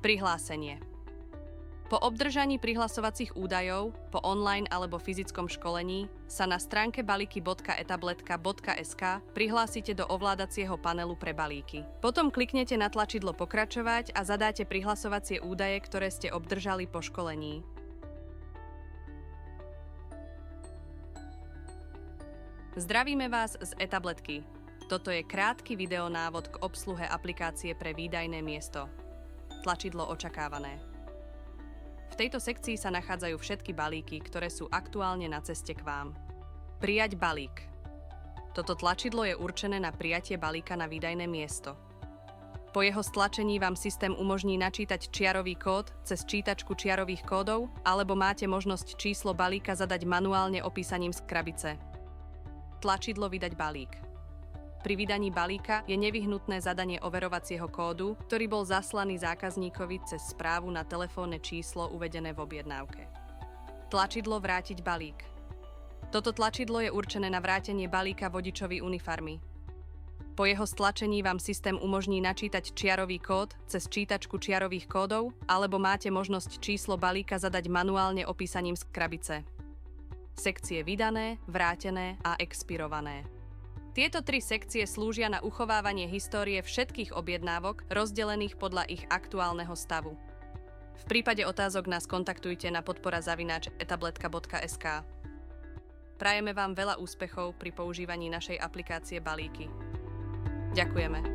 Prihlásenie. Po obdržaní prihlasovacích údajov, po online alebo fyzickom školení, sa na stránke baliky.etabletka.sk prihlásite do ovládacieho panelu pre balíky. Potom kliknete na tlačidlo Pokračovať a zadáte prihlasovacie údaje, ktoré ste obdržali po školení. Zdravíme vás z e-tabletky. Toto je krátky videonávod k obsluhe aplikácie pre výdajné miesto. Tlačidlo Očakávané. V tejto sekcii sa nachádzajú všetky balíky, ktoré sú aktuálne na ceste k vám. Prijať balík. Toto tlačidlo je určené na prijatie balíka na výdajné miesto. Po jeho stlačení vám systém umožní načítať čiarový kód cez čítačku čiarových kódov, alebo máte možnosť číslo balíka zadať manuálne opísaním z krabice. Tlačidlo Vydať balík. Pri vydaní balíka je nevyhnutné zadanie overovacieho kódu, ktorý bol zaslaný zákazníkovi cez správu na telefónne číslo uvedené v objednávke. Tlačidlo Vrátiť balík. Toto tlačidlo je určené na vrátenie balíka vodičovi uniformy. Po jeho stlačení vám systém umožní načítať čiarový kód cez čítačku čiarových kódov, alebo máte možnosť číslo balíka zadať manuálne opísaním z krabice. Sekcie Vydané, Vrátené a Expirované. Tieto tri sekcie slúžia na uchovávanie histórie všetkých objednávok, rozdelených podľa ich aktuálneho stavu. V prípade otázok nás kontaktujte na podpora@etabletka.sk. Prajeme vám veľa úspechov pri používaní našej aplikácie Balíky. Ďakujeme.